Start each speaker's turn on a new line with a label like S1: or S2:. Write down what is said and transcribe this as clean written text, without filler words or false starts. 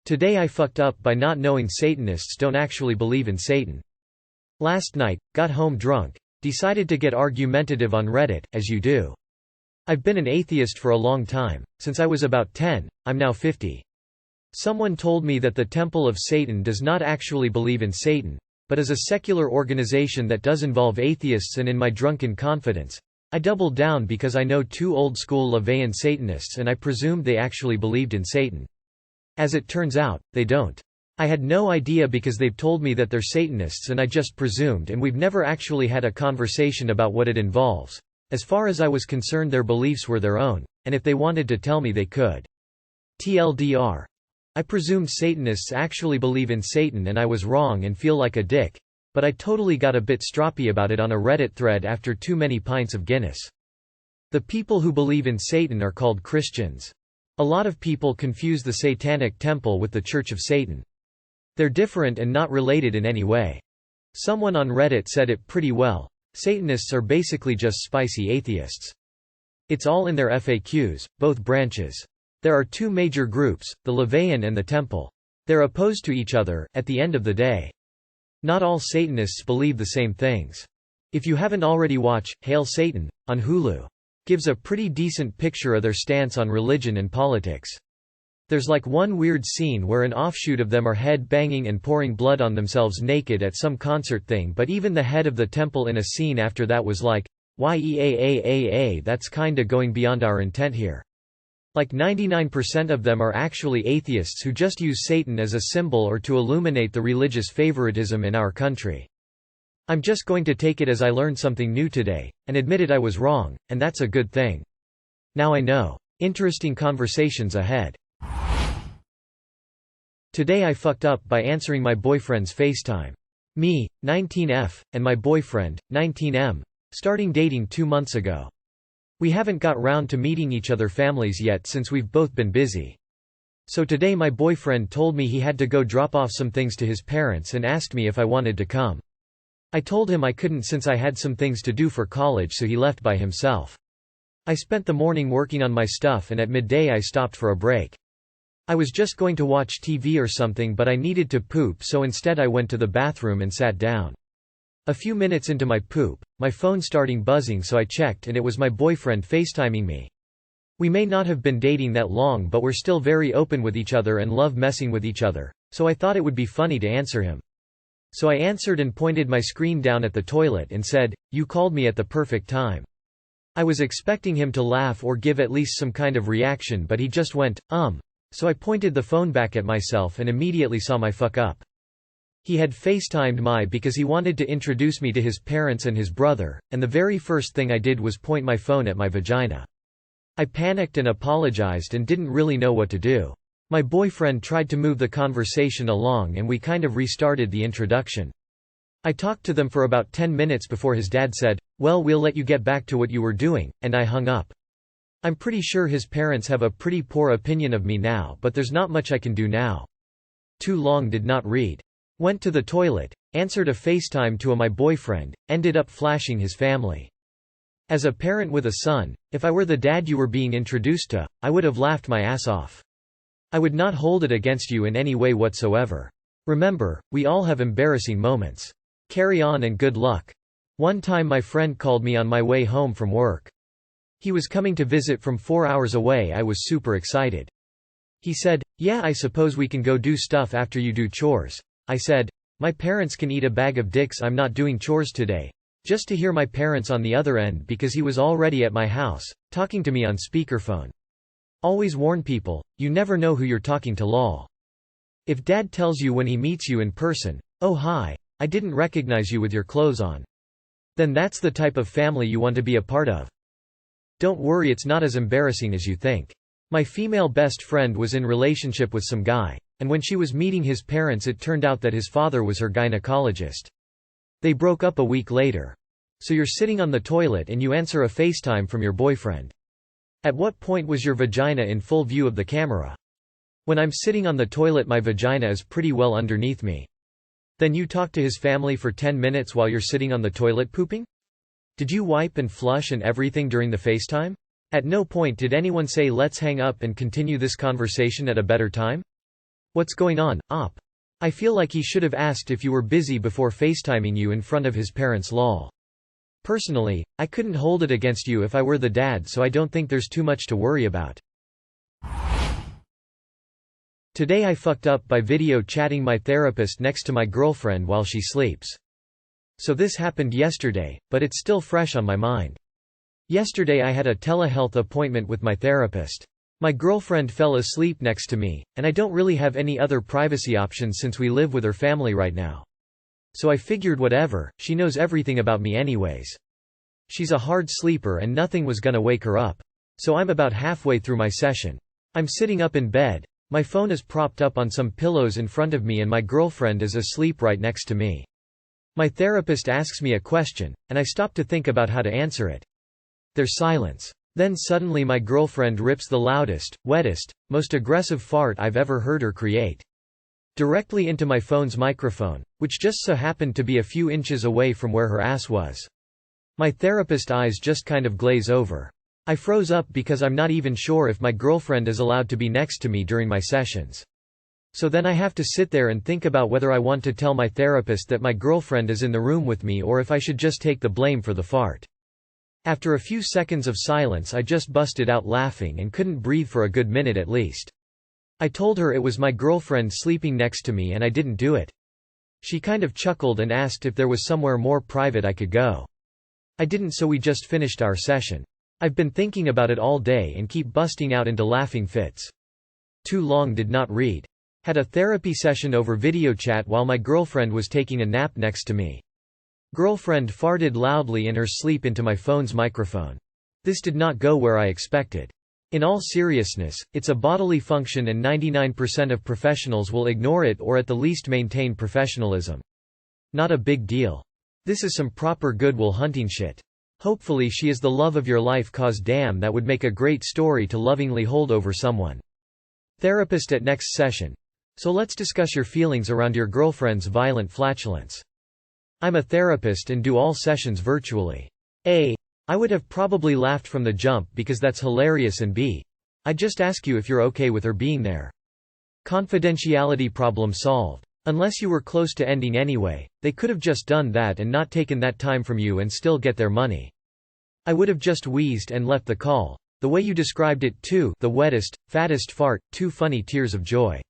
S1: Today I fucked up by not knowing Satanists don't actually believe in Satan. Last night, got home drunk, decided to get argumentative on Reddit, as you do. I've been an atheist for a long time, since I was about 10, I'm now 50. Someone told me that the Temple of Satan does not actually believe in Satan, but is a secular organization that does involve atheists, and in my drunken confidence, I doubled down because I know two old-school LaVeyan Satanists and I presumed they actually believed in Satan. As it turns out, they don't. I had no idea because they've told me that they're Satanists and I just presumed, and we've never actually had a conversation about what it involves. As far as I was concerned, their beliefs were their own, and if they wanted to tell me they could. TLDR. I presumed Satanists actually believe in Satan and I was wrong and feel like a dick, but I totally got a bit stroppy about it on a Reddit thread after too many pints of Guinness. The people who believe in Satan are called Christians. A lot of people confuse the Satanic Temple with the Church of Satan. They're different and not related in any way. Someone on Reddit said it pretty well: Satanists are basically just spicy atheists. It's all in their FAQs, both branches. There are two major groups, the LaVeyan and the Temple. They're opposed to each other, at the end of the day. Not all Satanists believe the same things. If you haven't already watched Hail Satan on Hulu, gives a pretty decent picture of their stance on religion and politics. There's like one weird scene where an offshoot of them are head-banging and pouring blood on themselves naked at some concert thing, but even the head of the temple in a scene after that was like, "Yeaaaa, that's kinda going beyond our intent here." Like 99% of them are actually atheists who just use Satan as a symbol or to illuminate the religious favoritism in our country. I'm just going to take it as I learned something new today, and admitted I was wrong, and that's a good thing. Now I know. Interesting conversations ahead. Today I fucked up by answering my boyfriend's FaceTime. Me, 19F, and my boyfriend, 19M, starting dating 2 months ago. We haven't got round to meeting each other families yet since we've both been busy. So today my boyfriend told me he had to go drop off some things to his parents and asked me if I wanted to come. I told him I couldn't since I had some things to do for college, so he left by himself. I spent the morning working on my stuff and at midday I stopped for a break. I was just going to watch TV or something, but I needed to poop, so instead I went to the bathroom and sat down. A few minutes into my poop, my phone started buzzing, so I checked and it was my boyfriend FaceTiming me. We may not have been dating that long, but we're still very open with each other and love messing with each other, so I thought it would be funny to answer him. So I answered and pointed my screen down at the toilet and said, "You called me at the perfect time." I was expecting him to laugh or give at least some kind of reaction, but he just went, so I pointed the phone back at myself and immediately saw my fuck up. He had FaceTimed me because he wanted to introduce me to his parents and his brother, and the very first thing I did was point my phone at my vagina. I panicked and apologized and didn't really know what to do. My boyfriend tried to move the conversation along and we kind of restarted the introduction. I talked to them for about 10 minutes before his dad said, "Well, we'll let you get back to what you were doing," and I hung up. I'm pretty sure his parents have a pretty poor opinion of me now, but there's not much I can do now. Too long did not read. Went to the toilet, answered a FaceTime to my boyfriend, ended up flashing his family. As a parent with a son, if I were the dad you were being introduced to, I would have laughed my ass off. I would not hold it against you in any way whatsoever. Remember, we all have embarrassing moments. Carry on and good luck. One time my friend called me on my way home from work. He was coming to visit from 4 hours away. I was super excited. He said, "Yeah, I suppose we can go do stuff after you do chores." I said, "My parents can eat a bag of dicks, I'm not doing chores today." Just to hear my parents on the other end because he was already at my house, talking to me on speakerphone. Always warn people, you never know who you're talking to lol. If dad tells you when he meets you in person, "Oh hi, I didn't recognize you with your clothes on," then that's the type of family you want to be a part of. Don't worry, it's not as embarrassing as you think. My female best friend was in relationship with some guy, and when she was meeting his parents it turned out that his father was her gynecologist. They broke up a week later. So you're sitting on the toilet and you answer a FaceTime from your boyfriend. At what point was your vagina in full view of the camera? When I'm sitting on the toilet my vagina is pretty well underneath me. Then you talk to his family for 10 minutes while you're sitting on the toilet pooping? Did you wipe and flush and everything during the FaceTime? At no point did anyone say let's hang up and continue this conversation at a better time? What's going on, op? I feel like he should have asked if you were busy before FaceTiming you in front of his parents lol. Personally, I couldn't hold it against you if I were the dad, so I don't think there's too much to worry about. Today I fucked up by video chatting my therapist next to my girlfriend while she sleeps. So this happened yesterday, but it's still fresh on my mind. Yesterday I had a telehealth appointment with my therapist. My girlfriend fell asleep next to me, and I don't really have any other privacy options since we live with her family right now. So I figured whatever, she knows everything about me anyways. She's a hard sleeper and nothing was gonna wake her up. So I'm about halfway through my session. I'm sitting up in bed. My phone is propped up on some pillows in front of me and my girlfriend is asleep right next to me. My therapist asks me a question, and I stop to think about how to answer it. There's silence. Then suddenly my girlfriend rips the loudest, wettest, most aggressive fart I've ever heard her create. Directly into my phone's microphone, which just so happened to be a few inches away from where her ass was. My therapist's eyes just kind of glaze over. I froze up because I'm not even sure if my girlfriend is allowed to be next to me during my sessions. So then I have to sit there and think about whether I want to tell my therapist that my girlfriend is in the room with me or if I should just take the blame for the fart. After a few seconds of silence I just busted out laughing and couldn't breathe for a good minute at least. I told her it was my girlfriend sleeping next to me and I didn't do it. She kind of chuckled and asked if there was somewhere more private I could go. I didn't, so we just finished our session. I've been thinking about it all day and keep busting out into laughing fits. Too long did not read. Had a therapy session over video chat while my girlfriend was taking a nap next to me. Girlfriend farted loudly in her sleep into my phone's microphone. This did not go where I expected. In all seriousness, it's a bodily function and 99% of professionals will ignore it or at the least maintain professionalism. Not a big deal. This is some proper Good Will Hunting shit. Hopefully she is the love of your life, cause damn, that would make a great story to lovingly hold over someone. Therapist at next session. So let's discuss your feelings around your girlfriend's violent flatulence. I'm a therapist and do all sessions virtually. A. I would have probably laughed from the jump because that's hilarious, and B. I'd just ask you if you're okay with her being there. Confidentiality problem solved. Unless you were close to ending anyway, they could have just done that and not taken that time from you and still get their money. I would have just wheezed and left the call. The way you described it too, the wettest, fattest fart, 2 funny tears of joy.